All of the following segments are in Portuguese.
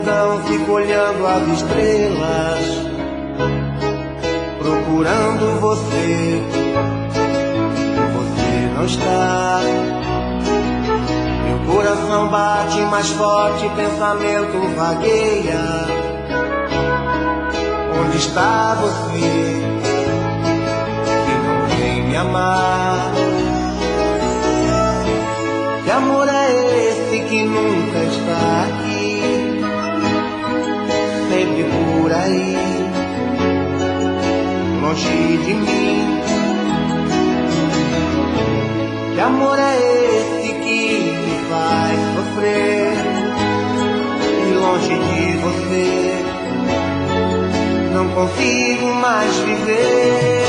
solidão, fico olhando as estrelas, procurando você. Você não está. Meu coração bate mais forte, pensamento vagueia. Onde está você que não vem me amar? Que amor é esse que nunca está aqui, sempre por aí, longe de mim? Que amor é esse que me faz sofrer, e longe de você não consigo mais viver?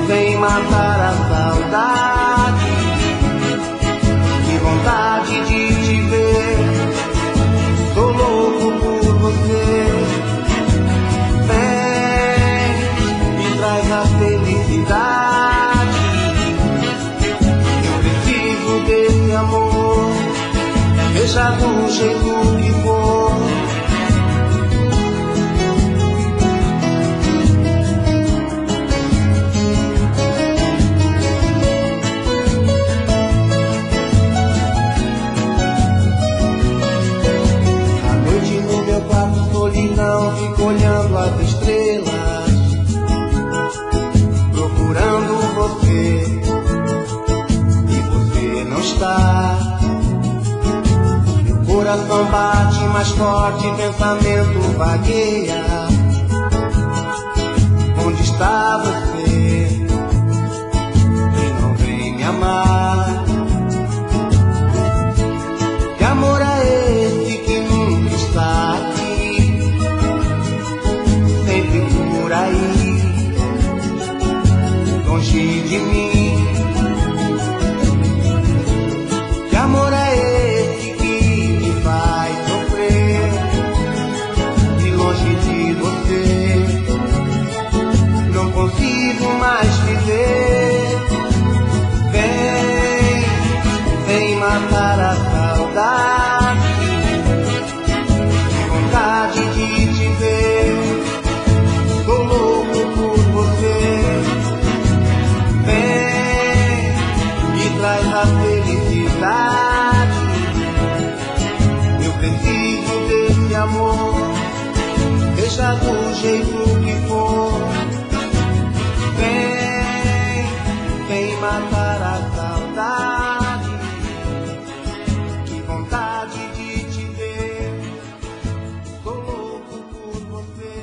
Vem matar a saudade, que vontade de te ver, tô louco por você. Vem, me traz a felicidade, eu preciso desse amor, seja do jeito que for. Solidão, fico olhando as estrelas, procurando você, e você não está. Meu coração bate mais forte, pensamento vagueia. Onde está você que não vem me amar? Que amor é esse que nunca está aqui, por aí, longe de mim? Que amor é esse que me faz sofrer, e longe de você não consigo mais viver? Vem matar a saudade, que vontade de te ver, tô louco por você. Vem, me traz a felicidade, eu preciso desse amor, seja do jeito que for. Vem matar a saudade, que vontade de te ver, tô louco por você.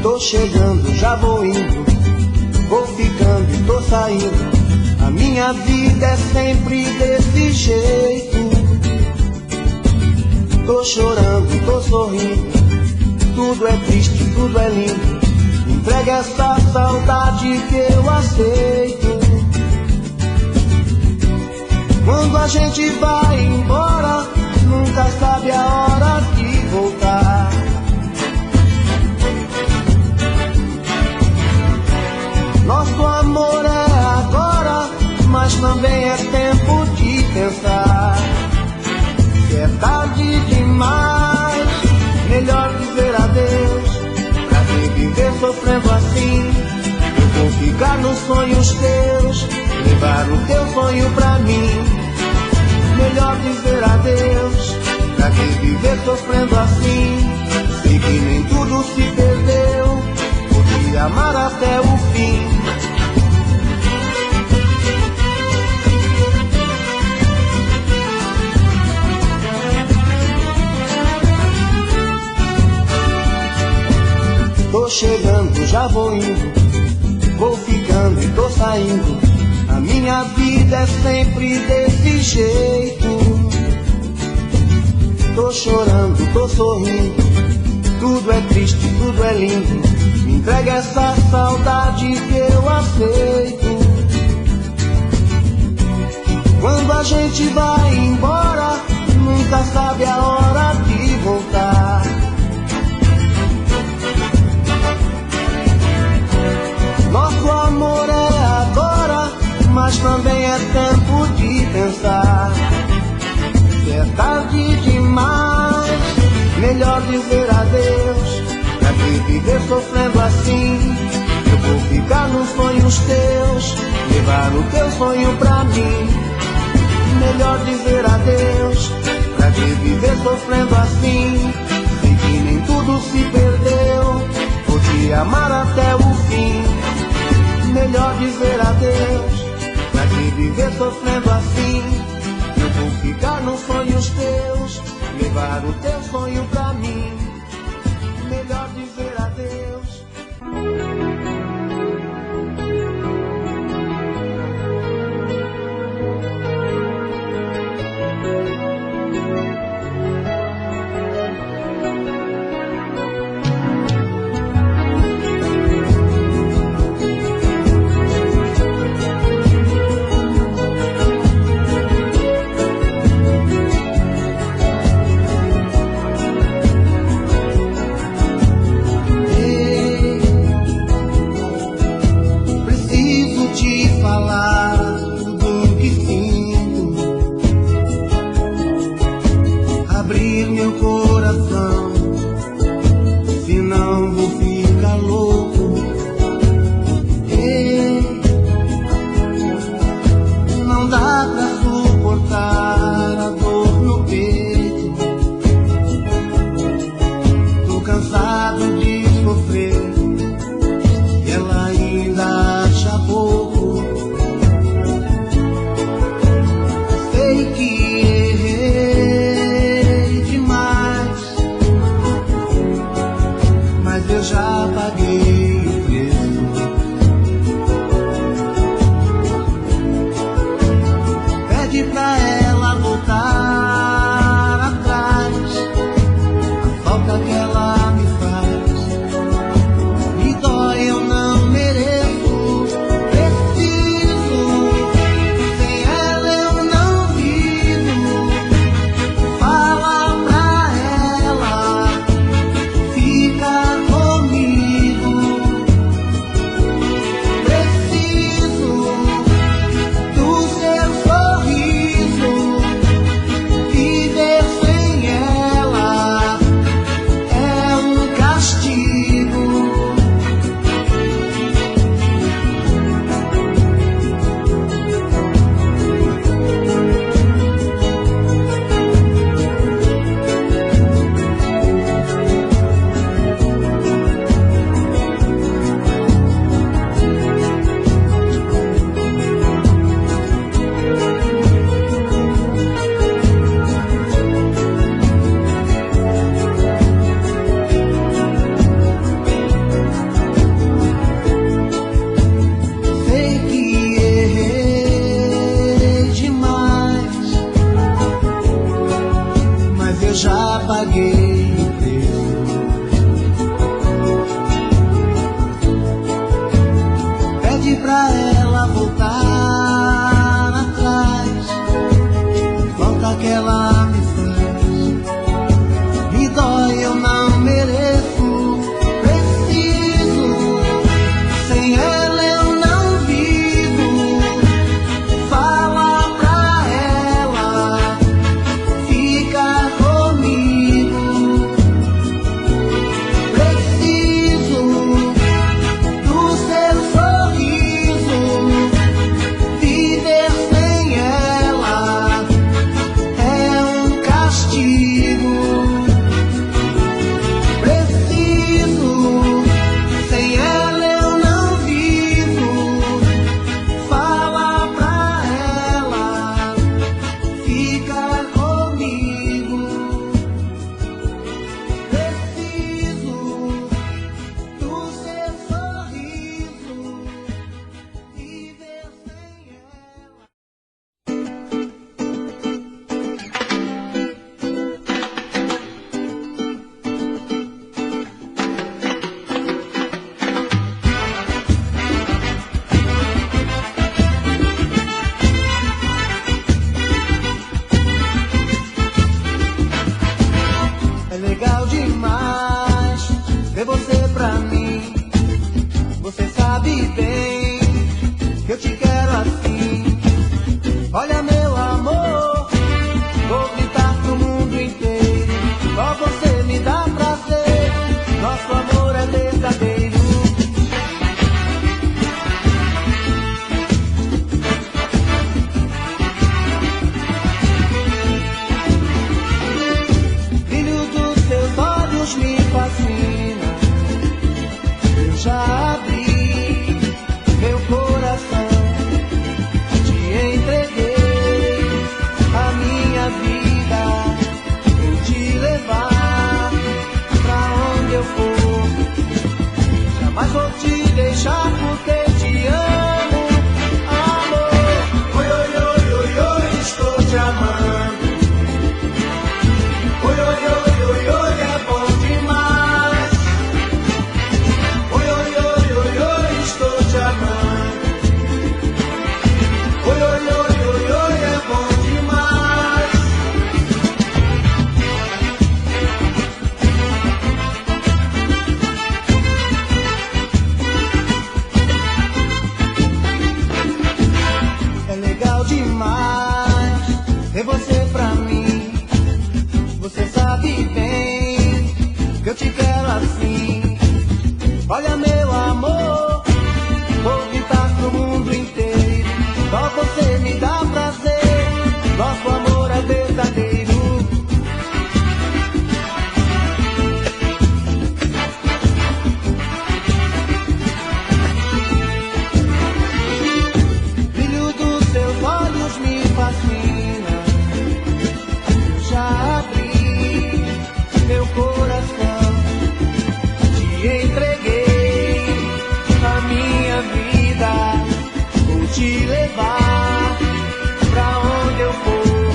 Tô chegando, já vou indo, vou ficando e tô saindo. A minha vida é sempre desse jeito. Tô chorando, tô sorrindo, tudo é triste, tudo é lindo. Entrega essa saudade que eu aceito. Quando a gente vai embora, nunca sabe a hora de voltar. Nosso amor é agora, mas também é tempo de pensar que é tarde demais, melhor dizer adeus. Pra que viver sofrendo assim? Eu vou ficar nos sonhos teus, levar o teu sonho pra mim. Melhor dizer adeus. Pra que viver sofrendo assim? Sei que nem tudo se perdeu, vou te amar até o fim. Tô chegando, já vou indo, vou ficando e tô saindo. A minha vida é sempre desse jeito. Tô chorando, tô sorrindo, tudo é triste, tudo é lindo. Me entrega essa saudade que eu aceito. Quando a gente vai embora, nunca sabe a hora de voltar. Nosso amor é agora, mas também é tempo de pensar. Se é tarde demais, melhor dizer adeus. Pra que viver sofrendo assim? Eu vou ficar nos sonhos teus, levar o teu sonho pra mim. Melhor dizer adeus. Pra que viver sofrendo assim? Sei que nem tudo se perdeu, vou te amar até o fim. Melhor dizer adeus. Pra que viver sofrendo assim? Eu vou ficar nos sonhos teus, levar o teu sonho pra mim. Melhor dizer adeus. Preciso do seu sorriso. assim. Olha meu amor, vou gritar pro mundo inteiro, só você me dá prazer, nosso amor é verdadeiro. Brilho dos seus olhos me fascina, já abri meu coração, te entreguei a minha vida, vou te levar pra onde eu for,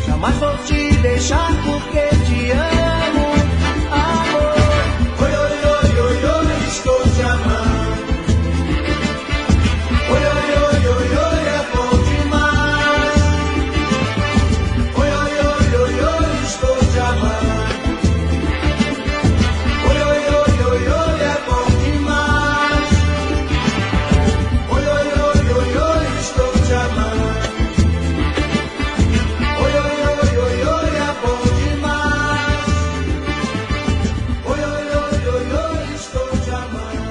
jamais vou te deixar porque te amo, amor. Oi, oi, oi, oi, oi, estou te amando. Oi, oi, oi, oi, oi, é bom demais. Oi, oi, oi, oi, oi, estou te amando. Oi, oi, oi, oi, oi, é bom demais. Oi, oi, oi, oi, oi, estou te amando. Oi, oi, oi, oi, oi, é bom demais. Oi, oi, oi, oi, oi, estou te amando.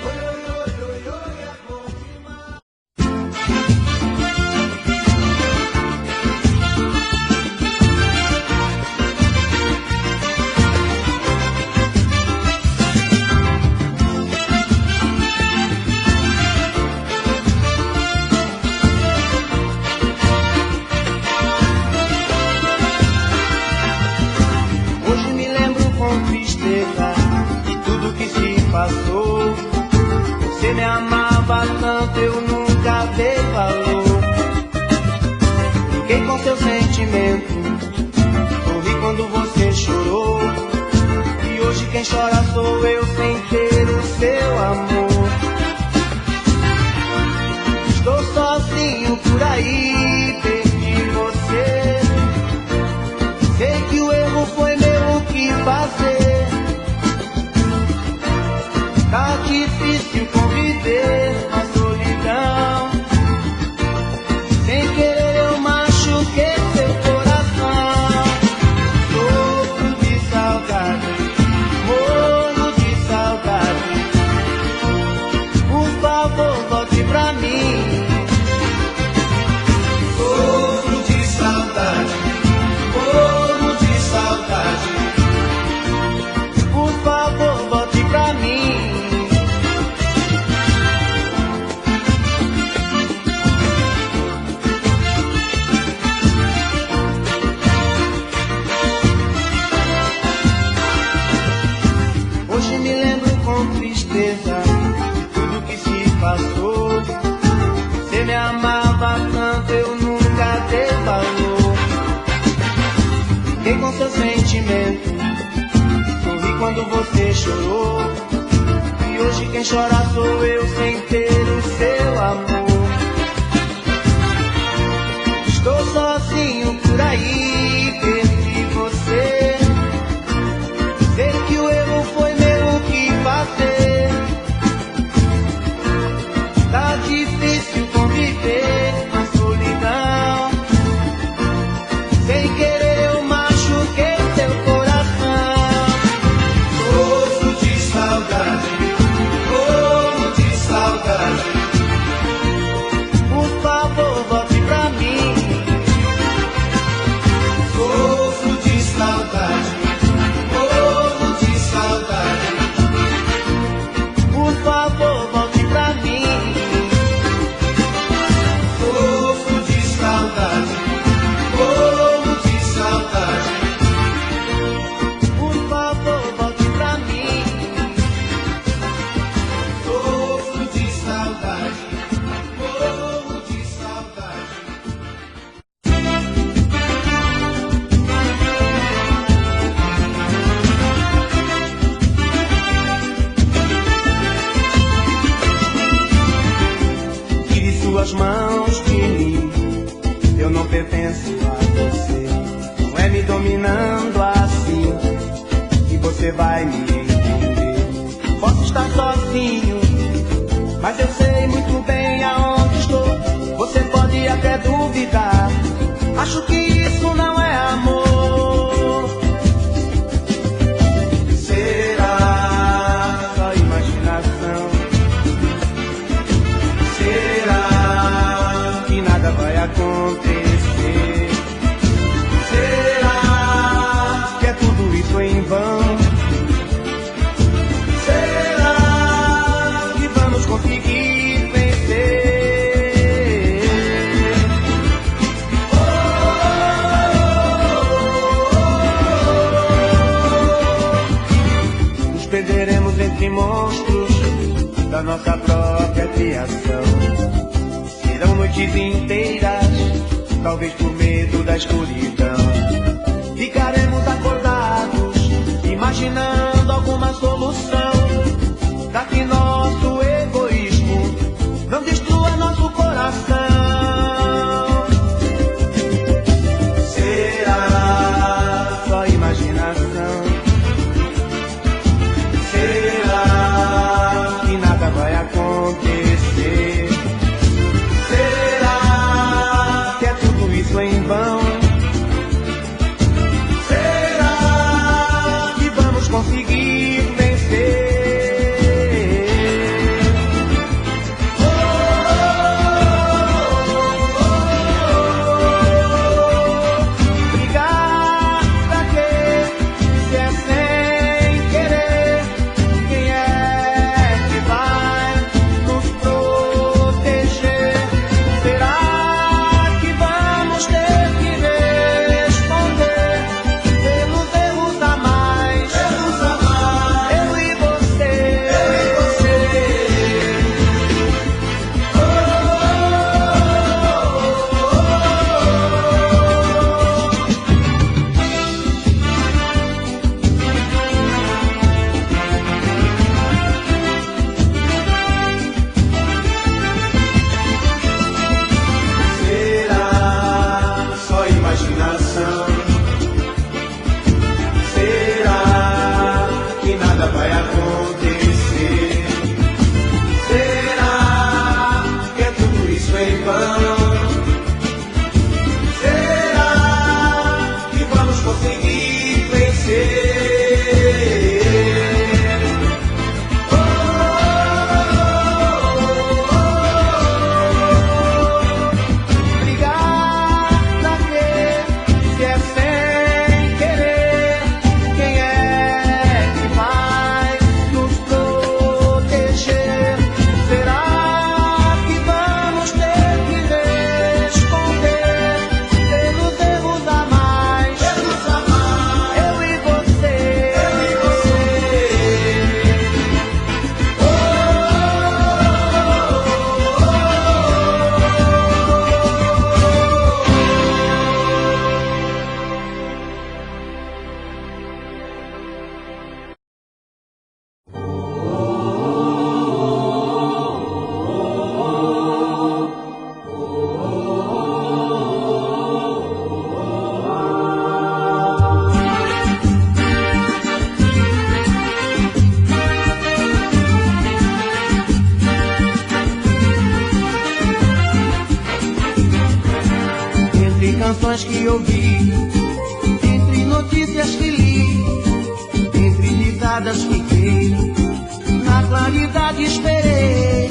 Oi, oi, oi, oi, oi, é bom demais. Hoje me lembro com tristeza tudo que se passou. Você me amava tanto, eu nunca dei valor. Fiquei com seu sentimento, sorri quando você chorou. E hoje quem chora sou eu sem ter o seu amor. Estou sozinho por aí, perdi você. Sei que o erro foi meu, o que fazer? Tá difícil conviver na solidão. Sem querer eu machuquei seu coração. Sofro de saudade, morro de saudade. Por favor, volte pra mim. Sofro de saudade, morro de saudade. Por favor, volte pra mim. Hoje me lembro com tristeza de tudo que se passou. Você me amava tanto, eu nunca dei valor. Fiquei com seu sentimento, sorri quando você chorou. E hoje quem chora sou eu sem ter o seu amor. Estou sozinho por aí, perdi você. Sei que o erro foi meu, o que fazer? Tá difícil conviver na solidão. Sem querer eu machuquei seu coração. Sofro de saudade, morro de saudade. Por favor, volte pra mim. Sofro de saudade, morro de saudade. Por favor, volte pra mim. Sofro de saudade, morro de saudade. Por favor, volte pra mim. Sofro de saudade, morro de saudade. Tire suas mãos de mim, eu não pertenço a você. Não é me dominando assim que você vai me entender. Posso estar sozinho, mas eu sei muito bem aonde estou. Você pode até duvidar, acho que isso não é amor. da nossa própria criação. Serão noites inteiras, talvez por medo da escuridão. Ficaremos acordados, imaginando alguma solução, para que nosso egoísmo não destrua nosso coração. Será só imaginação? Será que nada vai acontecer? Será que é tudo isso em vão? Será que vamos conseguir vencer? Brigar pra quê? Se é sem querer, quem é que vai nos proteger? Será que vamos ter que responder pelos erros a mais? Eu e você. Será só imaginação? Será que nada vai acontecer? Será que é tudo isso em vão? Será que vamos conseguir vencer? Brigar pra quê? Se é sem querer, quem é que vai nos proteger? Será que vamos ter que responder pelos erros a mais? Eu e você. Entre canções que ouvi, entre notícias que li, entre risadas fiquei, na claridade esperei.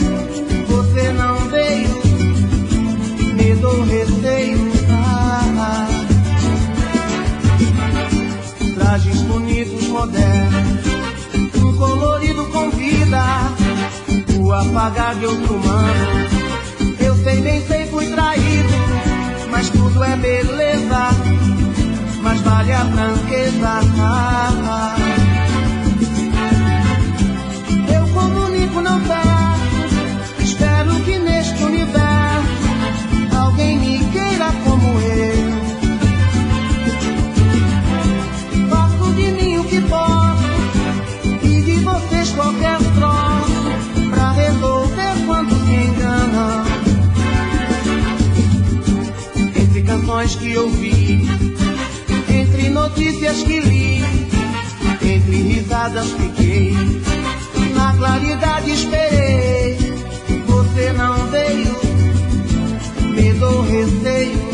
Você não veio, medo ou receio. Trajes bonitos, modernos, um colorido convida o apagar de outro humano. Eu sei, bem sei, fui traído, mas tudo é beleza, mas vale a franqueza. Eu comunico, não peço, espero que neste universo alguém me queira como eu. Faço de mim o que posso e de vocês qualquer troço pra resolver quando se enganam. Entre canções que ouvi, entre notícias que li, entre risadas fiquei, na claridade esperei. Você não veio, medo ou receio.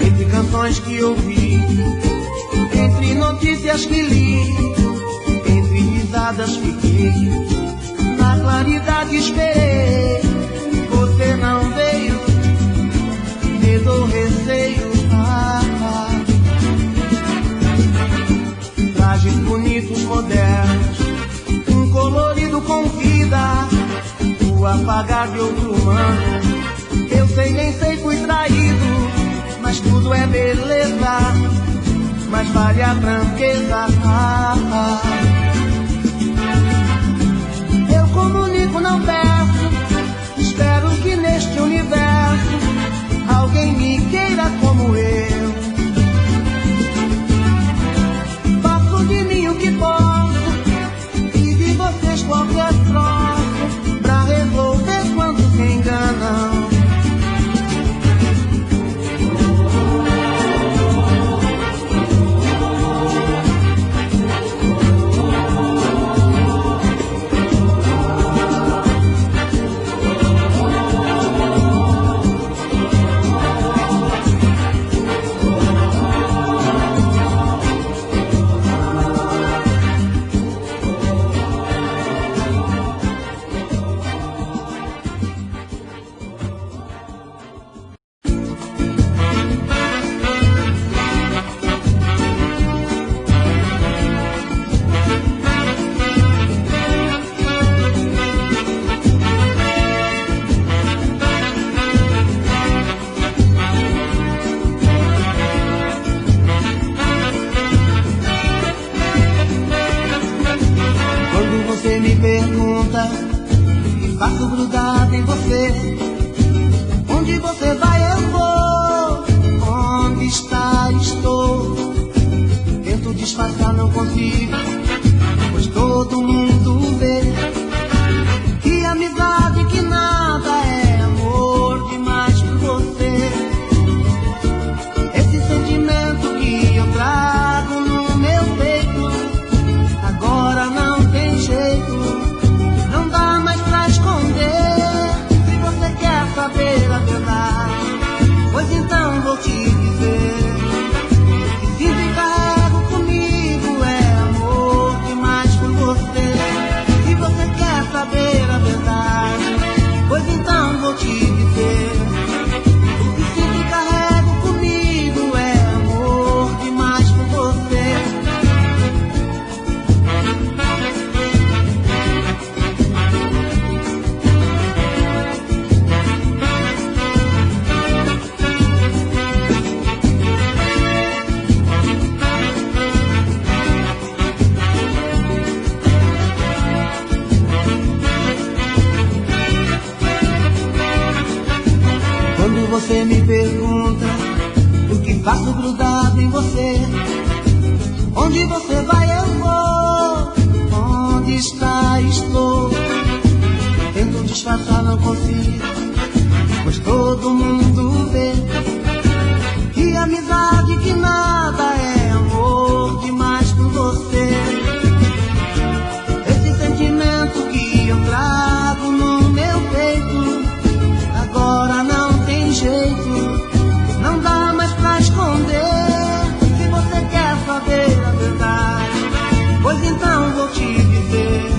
Entre canções que ouvi, entre notícias que li, entre risadas fiquei, na claridade esperei. Você não veio, medo ou receio. Trajes bonitos, modernos, um colorido convida o o apagar de outro humano. Eu sei, nem sei, fui traído, mas tudo é beleza, mas vale a franqueza. Eu comunico, não peço, espero que neste universo alguém me queira como eu. Faço de mim o que posso e de vocês qualquer troço pra resolver quando se enganam. Faço grudado em você. Onde você vai eu vou. Onde está estou. Tento disfarçar, não consigo, pois todo mundo vê que amizade, que nada é amor demais por você. Esse sentimento que eu trago no meu peito agora não tem jeito. Não dá mais pra esconder. Se você quer saber a verdade, pois então vou te dizer que se te carrego comigo é amor demais por você. Se você quer saber a verdade, pois então vou te dizer que se te carrego comigo é amor demais por você. Você me pergunta o que faço grudado em você. Onde você vai eu vou. Onde está estou. Tento disfarçar, não consigo, pois todo mundo vê que amizade, que nada é amor demais por você. Esse sentimento que eu trago no meu peito agora não tem jeito, não dá mais pra esconder. Se você quer saber a verdade, pois então vou te dizer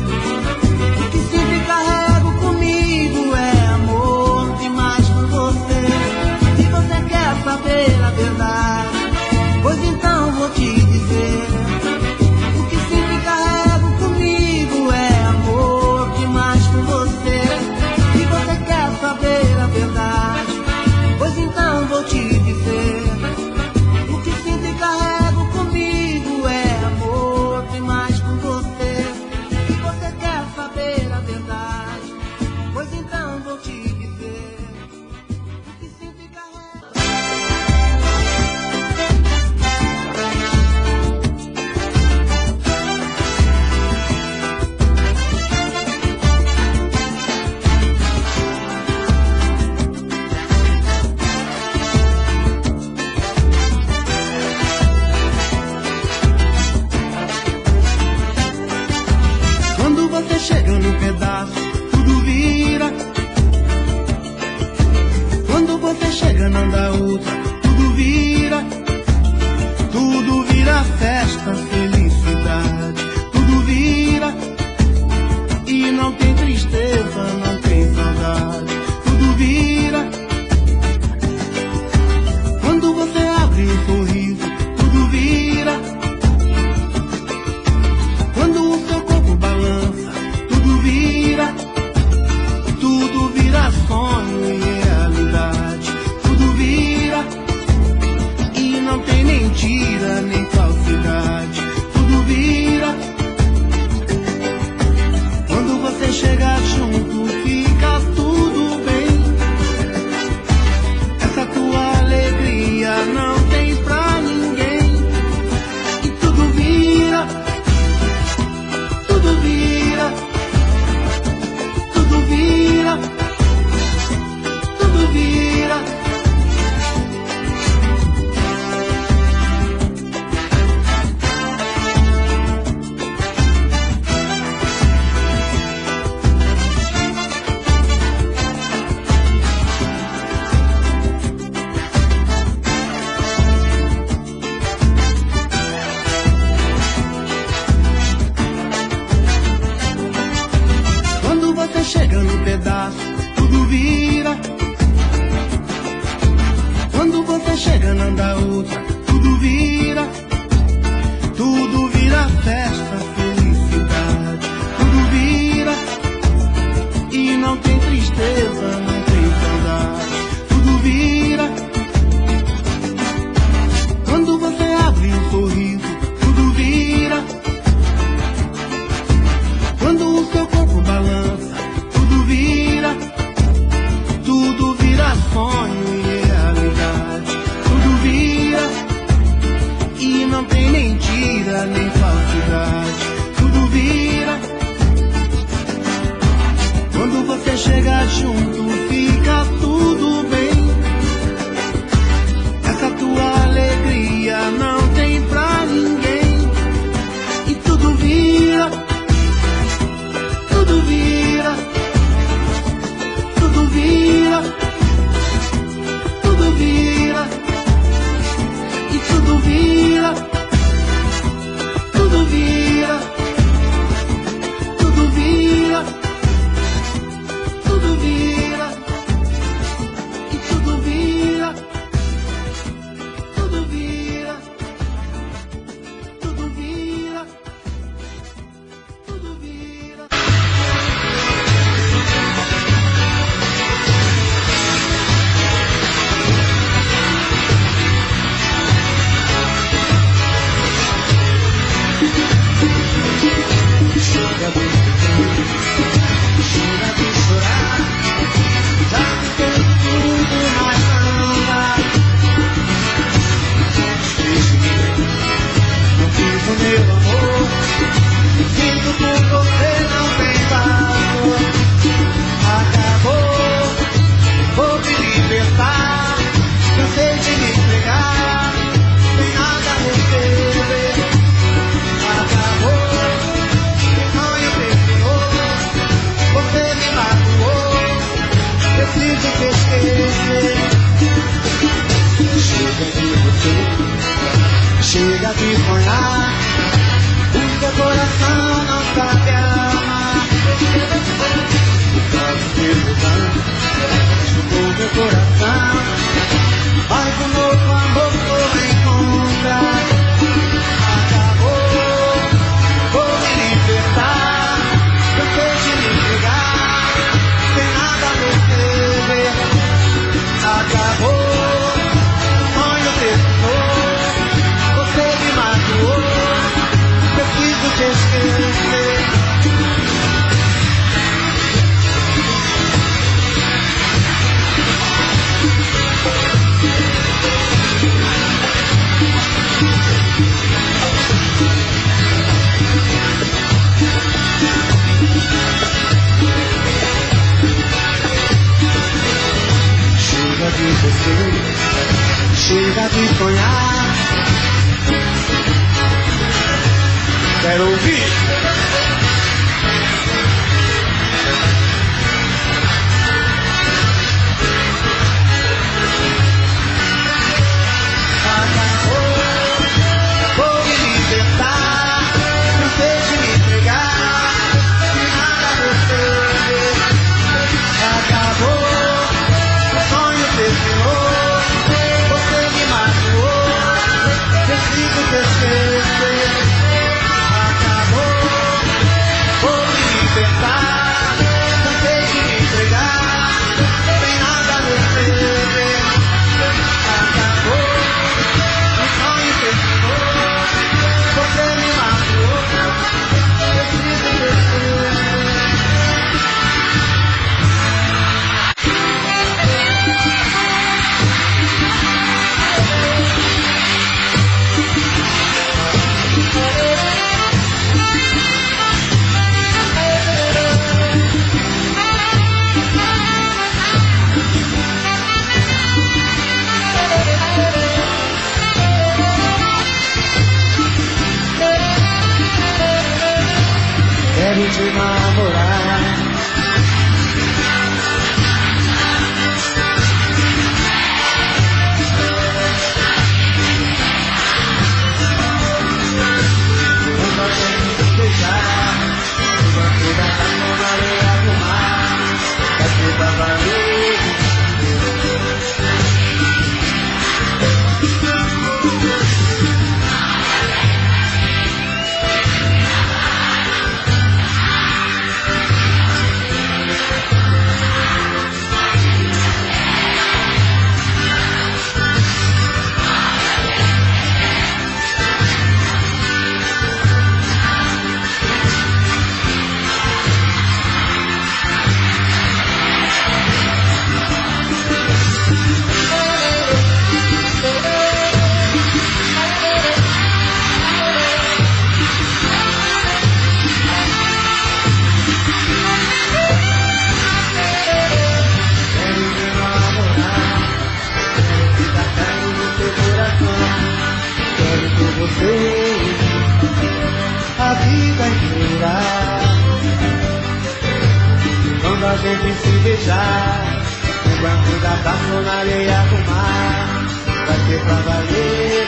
que se te carrego comigo é amor demais por você. Se você quer saber a verdade, pois então vou te dizer que se te carrego comigo é amor demais por você. Se você quer saber a verdade, pois então vou te dizer o que sinto e carrego comigo é amor demais por você. Se você quer saber a verdade, pois então vou te dizer o que sinto e carrego. Chega no pedaço, tudo vira. vira. Quando você chega não dá outra, tudo vira festa, felicidade, tudo vira. E não tem tristeza, não tem saudade, tudo vira. Quando você abre um sorriso, tudo vira. Quando o seu corpo balança, tudo vira sonho e realidade, tudo vira. E não tem mentira nem falsidade, tudo vira. Quando você chega junto, fica tudo bem. Essa tua alegria não tem pra ninguém. E tudo vira, tudo vira, tudo vira, tudo vira. E tudo vira, tudo vira, tudo vira, tudo vira. E tudo vira, tudo vira, tudo vira, tudo vira. Chega de chorar, já que tem tudo, mas não dá. Não vivo meu amor, sinto por você não tem valor. Acabou, vou me libertar, cansei de me entregar, sem nada a receber. Acabou. Você me magoou, preciso te esquecer. Chega de você, chega de sonhar. O seu coração não sabe amar. Faz o que mudar, chegou meu coração. Faz um novo amor vou encontrar. Acabou, vou me libertar. Cansei de me entregar, sem nada a receber. Acabou, o sonho terminou. Você me magoou, preciso te esquecer. Chega de você, chega de sonhar. Quero ouvir. Acabou, vou me libertar, cansei de me entregar, sem nada a receber. Acabou. Terminou, você me magoou, preciso te esquecer. Acabou, vou me libertar, cansei de me entregar, sem nada a receber. Acabou, o sonho terminou, você me magoou, preciso te esquecer. Quero te namorar. Nunca tenho que deixar, nunca cuida da mão na areia do mar. Vai ter pra valer. gente se beijar. O banco da praça na areia do mar vai ter pra valer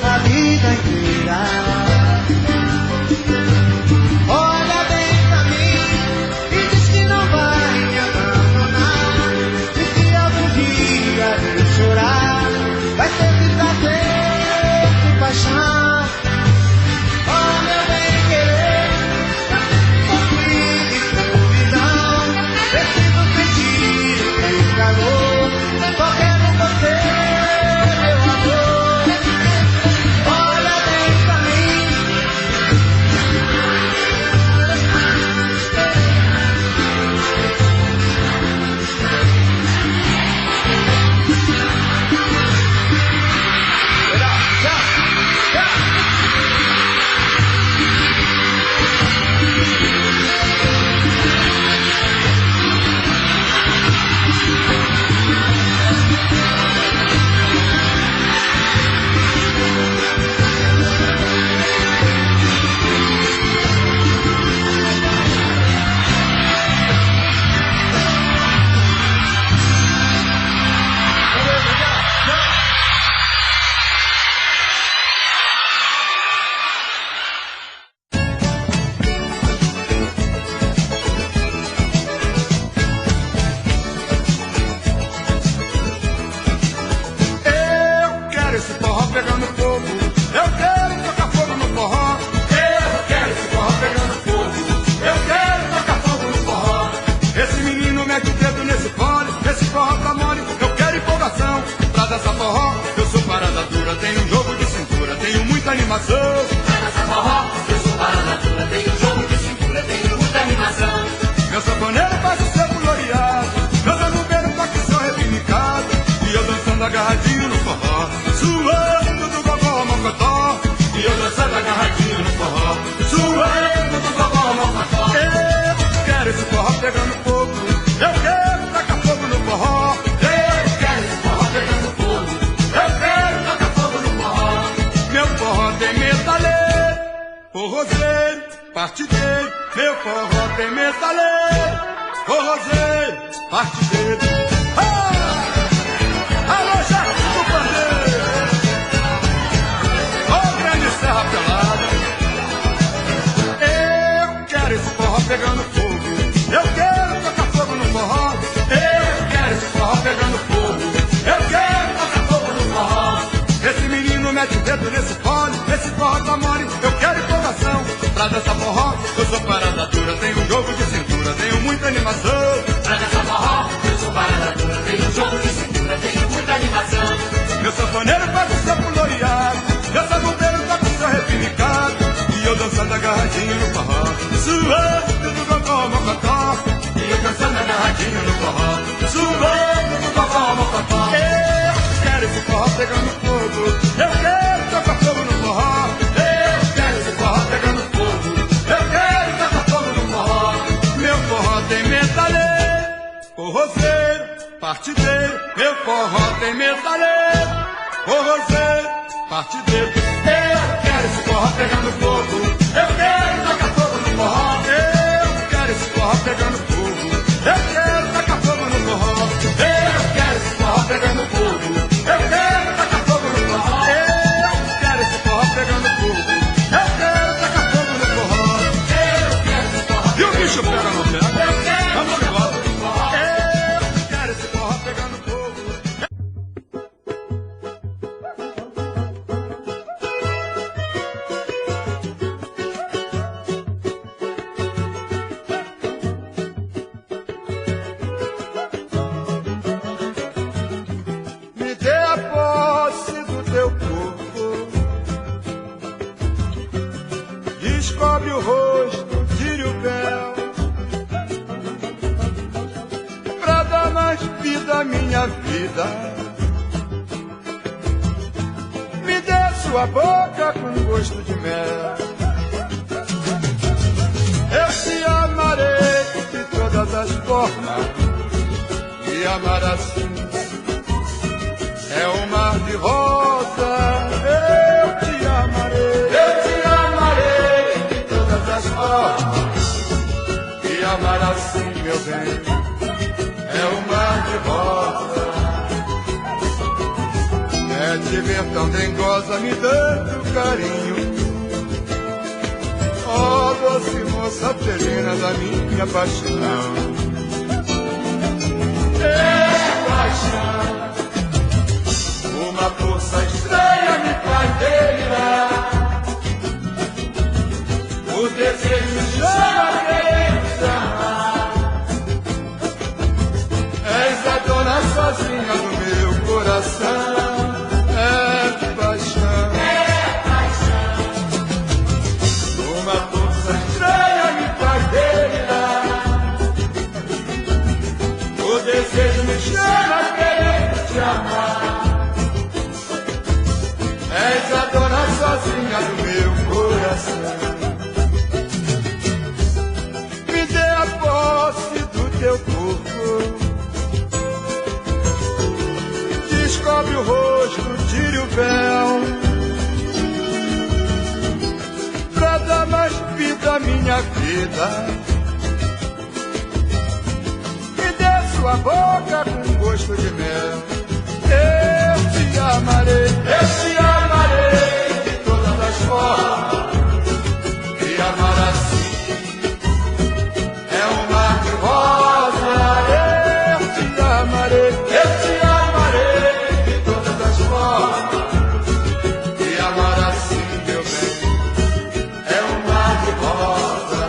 a vida inteira. Olha bem pra mim e diz que não vai me abandonar. E se algum dia eu chorar, vai ter que trazer de paixão. Oh, meu bem querer, sofrido e solidão, preciso sentir o teu calor, só quero você, meu amor. Olha bem pra mim. Esse forró pegando fogo, eu quero tocar fogo no forró. Eu quero esse forró pegando fogo, eu quero tocar fogo no forró. Esse menino mete o dedo nesse fole, esse forró tá mole, eu quero empolgação. Pra dançar forró, eu sou parada dura, tenho um jogo de cintura, tenho muita animação. Pra dançar forró, eu sou parada dura, tenho um jogo de cintura, tenho muita animação. Meu sanfoneiro faz o seu gloriado, meu zanumbeiro toca o seu reivindicado, e eu dançando agarradinho no forró, suando do gogó mocotó. E eu dançando agarradinho no forró, Suando do gogó mocotó. Eu quero esse forró pegando fogo, eu quero tacar fogo no forró. eu quero esse forró pegando fogo, eu quero tocar fogo no forró. Meu forró tem metaleiro, forrozeiro, partideiro. Meu forró tem metaleiro, forrozeiro, partideiro. Alô, Jaco do Pandeiro, ô grande Serra Pelada. Eu quero esse forró pegando fogo, eu quero tocar fogo no forró. Eu quero esse forró pegando fogo, eu quero tocar fogo no forró. Esse menino mete o dedo nesse fole, esse forró tá mole, eu quero empolgação. Pra dançar forró, eu sou parada dura, tenho um jogo de cintura, tenho muita animação. Pra dançar forró, eu sou parada dura, tenho um jogo de cintura, tenho muita animação. Meu sanfoneiro faz o seu gloriado, meu sanfoneiro toca o seu reivindicado, e eu dançando agarradinho no forró, suando do gogó mocotó. E eu dançando agarradinho no forró, Suando do gogó mocotó. Eu quero esse forró pegando fogo, eu quero tocar fogo no forró. Eu quero esse forró pegando fogo, eu quero tocar fogo no forró. Meu forró tem metaleiro, forrozeiro, partideiro. Meu forró tem metaleiro, forrozeiro, partideiro. Eu quero esse forró pegando fogo, eu quero tocar fogo no forró. Eu quero esse forró pegando fogo, eu quero tocar fogo no forró. Eu quero esse forró pegando fogo, eu quero tocar fogo no forró. Eu quero esse forró pegando fogo, eu quero tocar fogo no forró. eu quero esse forró E o bicho pega no pé. eu quero Vamos tocar embora. fogo no forró. Eu quero esse forró pegando fogo. Me dê a posse do teu corpo, descobre o rosto, tire o véu, pra dar mais vida à minha vida. Me dê sua boca com gosto de mel. Eu te amarei de todas as formas, e amar assim é um mar de rosa. Eu te amarei de todas as formas, e amar assim volta. É te ver tão dengosa me dando carinho. Oh, doce moça felina da minha paixão. Paixão, uma força estranha me faz delirar. O desejo me chama a querer te amar. És a dona sozinha do meu coração. É paixão, Uma força estranha me faz delirar. O desejo me chama a querer te amar. és a dona sozinha do meu coração. Me dê a posse do teu corpo. Descobre o rosto, tire o véu, pra dar mais vida à minha vida. Me dê sua boca com gosto de mel. Eu te amarei, Eu te amarei de todas as formas. e amar assim é um mar de rosa. Eu te amarei, Eu te amarei de todas as formas. e amar assim, meu bem, É um mar de rosa.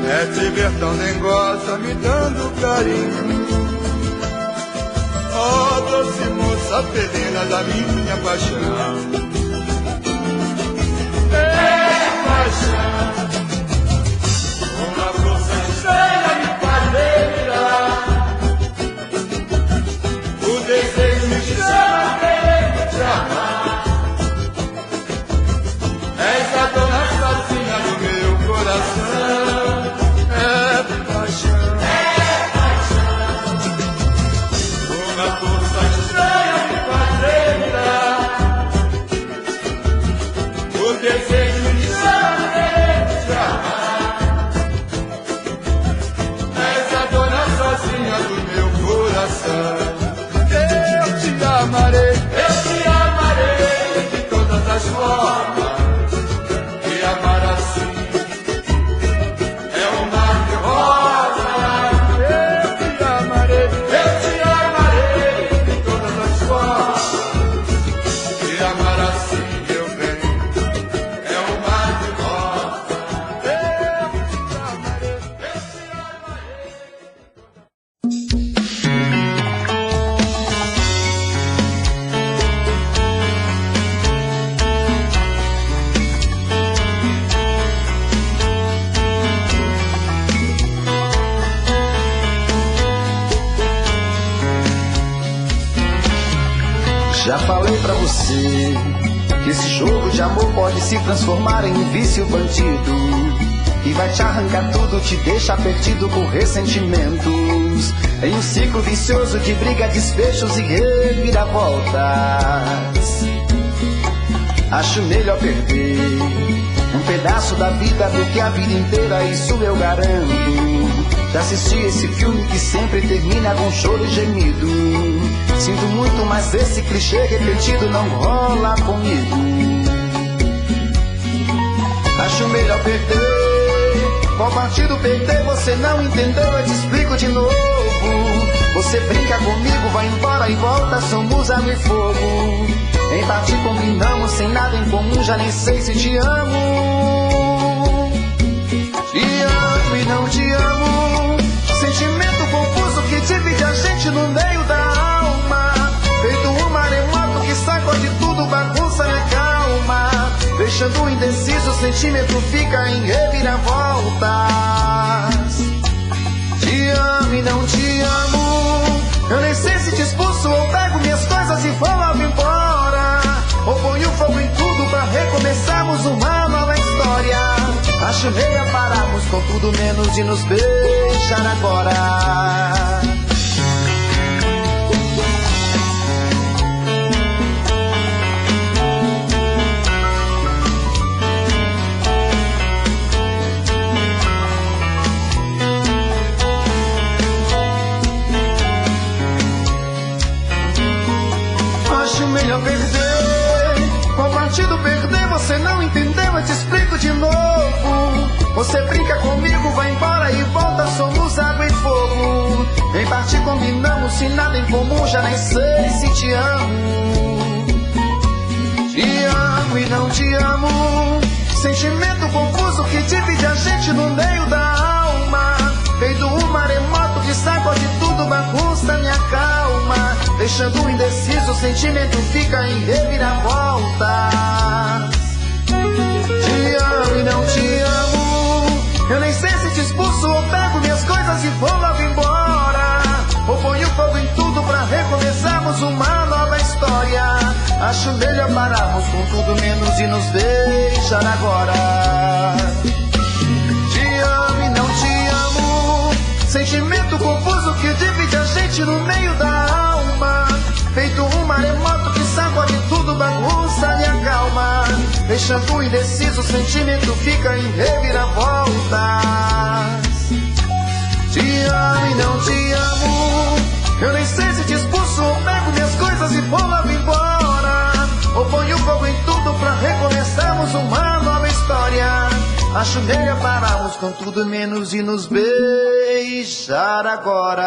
é te ver tão dengosa me dando carinho. Oh, doce moça felina da minha paixão. Paixão, uma força estranha me faz delirar. O desejo me chama a querer te amar. És a dona sozinha do meu coração. É paixão, Uma força estranha me faz delirar. O desejo me chama a querer te amar. és a dona sozinha do meu coração. Eu te amarei, Eu te amarei de todas as formas. e amar assim É um mar de rosa. eu te amarei, Eu te amarei de todas as formas. e amar assim, meu bem, É um mar de rosa. eu te amarei. Eu te amarei. Já falei pra você que esse jogo de amor pode se transformar em um vício bandido, que vai te arrancar tudo, te deixar perdido com ressentimentos, em um ciclo vicioso de briga, desfechos e reviravoltas. Acho melhor perder um pedaço da vida do que a vida inteira, isso eu garanto. Já assisti esse filme que sempre termina com choro e gemido. Sinto muito, mas esse clichê repetido não rola comigo. Acho melhor perder. Qual partido perder? Você não entendeu, eu te explico de novo. Você brinca comigo, vai embora e volta, somos água e fogo. Em parte combinamos, sem nada em comum, já nem sei se te amo. Te amo e não te amo. Sentimento confuso que divide a gente no meio da alma. Feito um maremoto que sacode tudo, bagunça na calma. Deixando indeciso, o sentimento fica em reviravoltas. Te amo e não te amo. Eu nem sei se te expulso ou pego minhas coisas e vou logo embora. Ou ponho fogo em tudo pra recomeçarmos uma nova história. Acho melhor pararmos com tudo menos de nos beijar agora. a perder. Qual partido perder você não entendeu? Eu te explico de novo. Você brinca comigo, vai embora e volta, somos água e fogo. Em parte combinamos, se nada em comum, já nem sei se te amo. Te amo e não te amo. Sentimento confuso que divide a gente no meio da alma. Feito um maremoto que sacode tudo, bagunça minha calma. Deixando indeciso, o sentimento fica em reviravolta. Te amo e não te amo. Eu nem sei se te expulso ou pego minhas coisas e vou logo embora. Ou ponho fogo em tudo pra recomeçarmos uma nova história. Acho melhor pararmos com tudo menos e nos deixar agora. Te amo e não te amo. Sentimento confuso que divide a gente no meio da alma. Feito um maremoto que sacode tudo, bagunça minha calma. Deixando indeciso, o sentimento fica em reviravoltas. Te amo e não te amo. Eu nem sei se te expulso ou pego minhas coisas e vou logo embora. Ou ponho fogo em tudo pra recomeçarmos uma nova história. Acho melhor pararmos com tudo menos e nos beijar agora.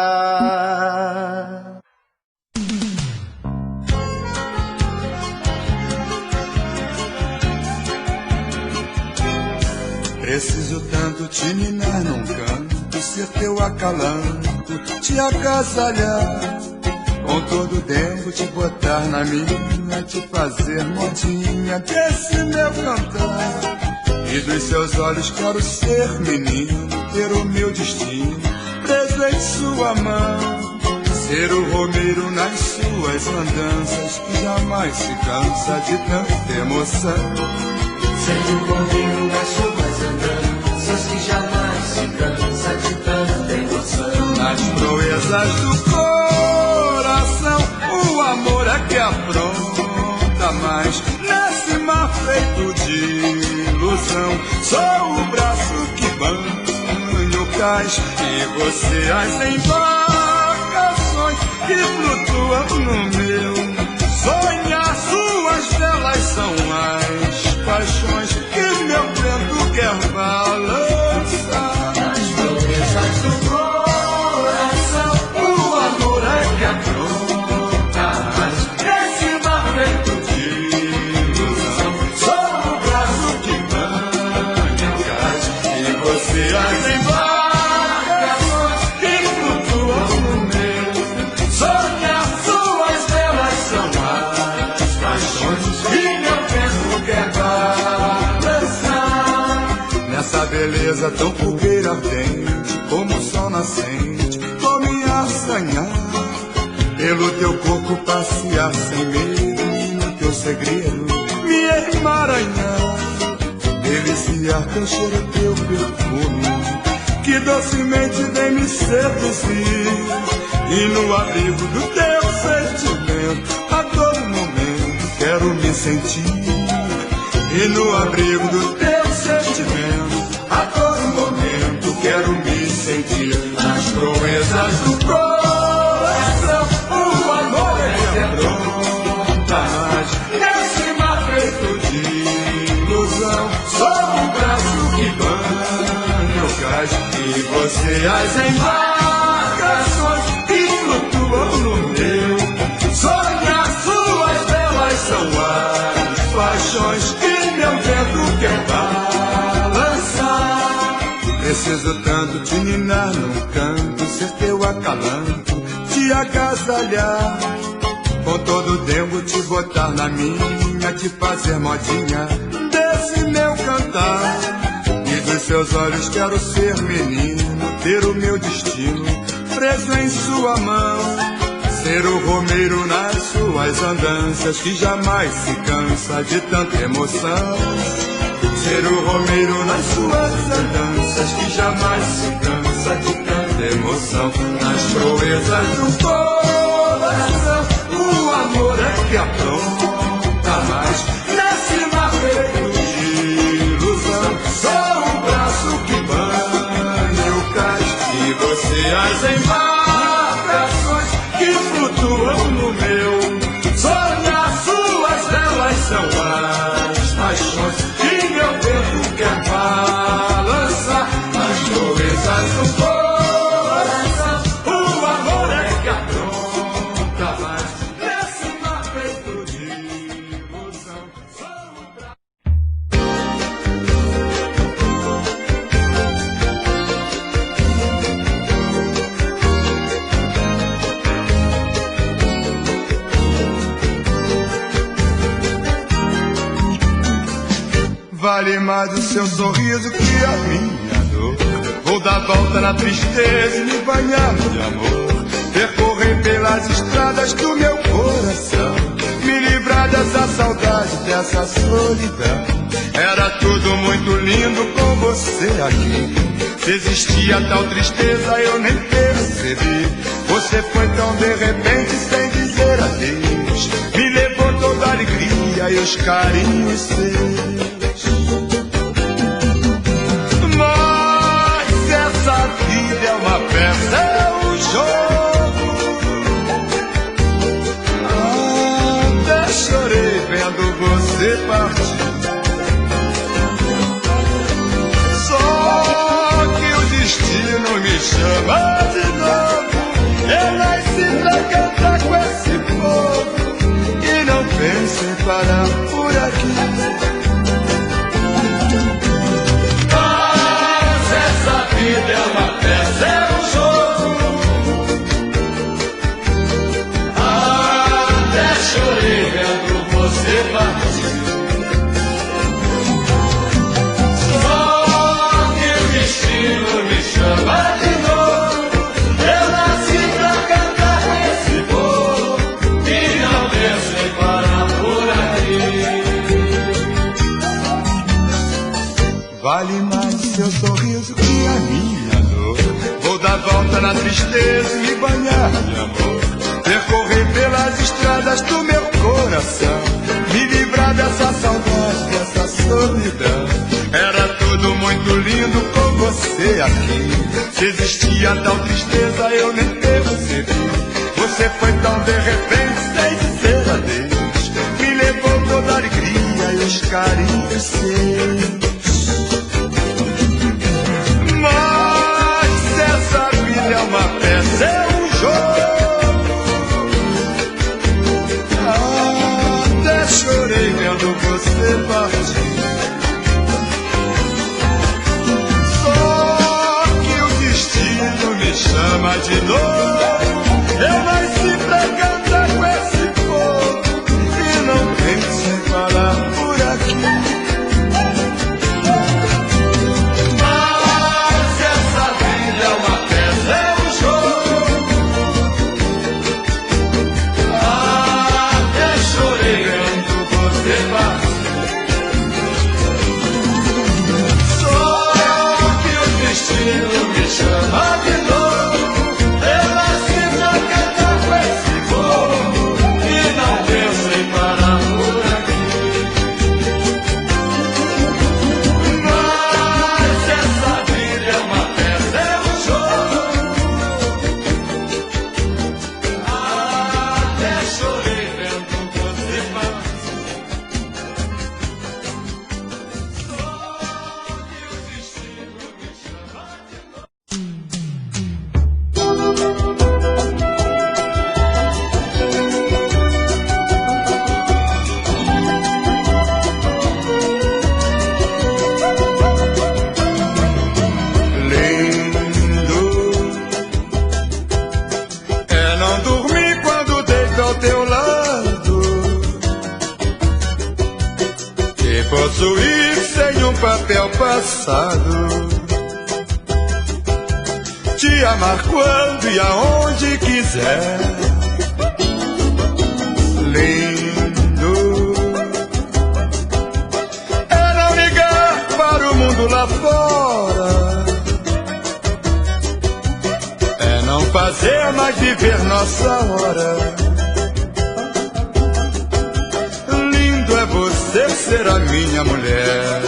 Preciso tanto te ninar num canto, ser teu acalanto, te agasalhar, com todo tempo te botar na minha, te fazer modinha desse meu cantar. E dos seus olhos quero ser menino, ter o meu destino preso em sua mão. Ser o romeiro nas suas andanças, que jamais se cansa de tanta emoção. Ser o romeiro nas suas andanças, que jamais se cansa de tanta emoção. Nas proezas do coração, o amor é que apronta mais. Nesse mar feito de ilusão, sou o braço que banha o cais, e você as embarcações que flutuam no meu sonhar. Suas velas são as paixões que meu vento quer balançar. Nas proezas do coração, o amor é que apronta mais. Nesse mar feito de ilusão, sou o braço que banha o cais, E você as embarcações que flutuam no meu sonhar. Suas velas são as paixões que meu vento quer balançar. Nessa beleza tão fogueira ardente, como o sol nascente, vou me assanhar, pelo teu corpo passear sem medo, e no teu segredo me emaranhar. Deliciar teu cheiro, teu perfume, que docemente vem me seduzir. E no abrigo do teu sentimento, a todo momento quero me sentir. E no abrigo do teu sentimento, a todo momento quero me sentir. Nas proezas do coração, o amor é que apronta mais. Nesse mar feito de ilusão, sou o braço que banha o cais, e você as embarcações que flutuam no meu sonhar. Suas velas são as paixões que meu vento quer balançar. Preciso tanto te ninar num canto, ser teu acalanto, te agasalhar, com todo tempo te botar na minha, te fazer modinha desse meu cantar. E dos seus olhos quero ser menino, ter o meu destino preso em sua mão. Ser o romeiro nas suas andanças, que jamais se cansa de tanta emoção. Ser o romeiro nas suas andanças, que jamais se cansa de tanta emoção. Nas proezas do coração, o amor é que apronta mais. Nesse mar feito de ilusão, sou o braço que banha o cais, e você as embarcações que flutuam no meu sonhar. são as paixões que meu vento quer balançar. As doenças do coração, o amor é que apronta mais. Nesse mar feito de ilusão, vale mais o seu sorriso que a minha dor. Vou dar volta na tristeza e me banhar de amor. Percorrer pelas estradas do meu coração, me livrar dessa saudade, dessa solidão. Era tudo muito lindo com você aqui. Se existia tal tristeza eu nem percebi. Você foi tão de repente sem dizer adeus. Me levou toda a alegria e os carinhos seus. Mas essa vida é uma peça, é um jogo. Até chorei vendo você partir. Só que o destino me chama de novo. Eu nasci pra cantar com esse povo e não penso em parar por aqui. essa vida é uma peça, é um jogo. Até chorei vendo você partir. Só que o destino me chama de novo. Eu nasci pra cantar com esse povo e não penso em parar por aqui. Vale mais o seu sorriso que a minha dor. Vou dar volta na tristeza e me banhar de amor. Percorrer pelas estradas do meu coração, me livrar dessa saudade, dessa solidão. Era tudo muito lindo com você aqui. Se existia tal tristeza eu nem percebi. Você foi tão de repente sem dizer adeus. Me levou toda a alegria e os carinhos seus. Mas essa vida é uma peça, é um jogo. Até chorei vendo você partir. Só que o destino me chama de novo. Eu nasci pra cantar com esse povo e não penso em parar por aqui. Posso ir sem um papel passado, te amar quando e aonde quiser. Lindo é não ligar para o mundo lá fora, é não fazer mais viver nossa hora. Você ser a minha mulher.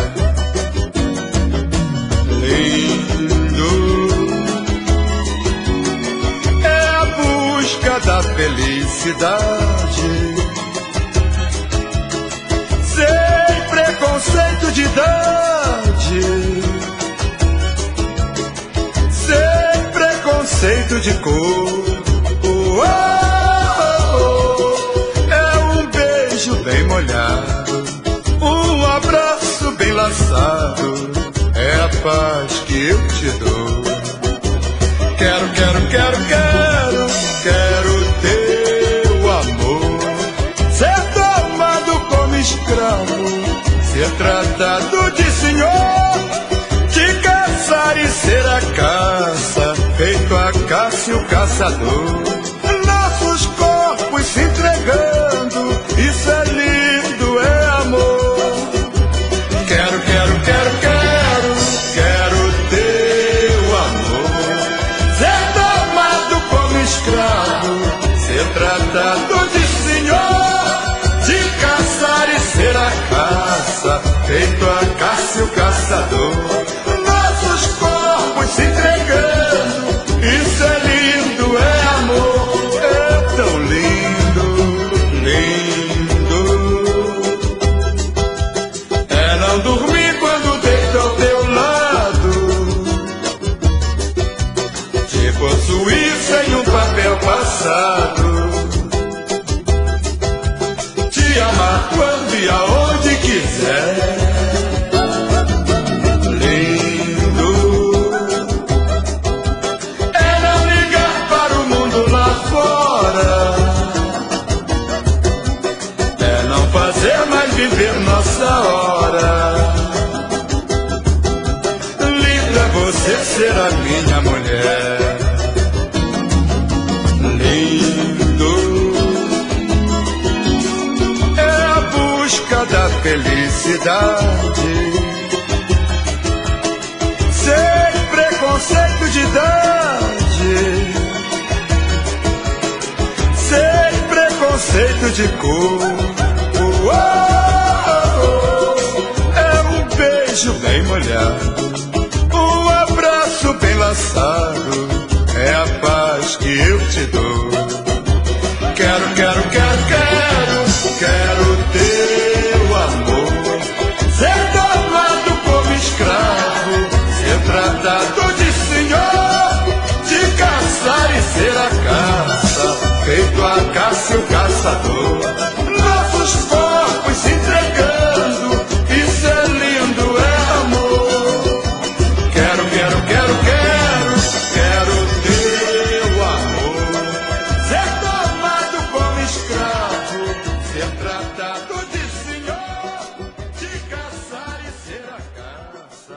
Lindo é a busca da felicidade. de idade, sem preconceito de cor. É um beijo bem molhado, um abraço bem laçado, é a paz que eu te dou. Quero, quero, quero, quero, quero teu amor, ser tomado como escravo, ser tratado de senhor, de caçar e ser a caça, feito a caça e o caçador. Nossos corpos se entregando, isso é lindo, é amor. Quero, quero, quero, quero, quero teu amor, ser tomado como escravo, ser tratado de senhor, de caçar e ser a caça, feito a caça e o caçador. Nossos corpos se entregando, isso é lindo, é amor, é tão lindo, lindo. É não dormir quando deito ao teu lado, te possuir sem um papel passado, te amar quando e aonde quiser. Viver nossa hora, lindo é você ser a minha mulher, lindo é a busca da felicidade, sem preconceito de idade, sem preconceito de cor. É um beijo bem molhado, um abraço bem laçado, é a paz que eu te dou. Quero, quero, quero, quero, quero teu amor, ser tomado como escravo, ser tratado de senhor, de caçar e ser a caça, feito a caça e o caçador.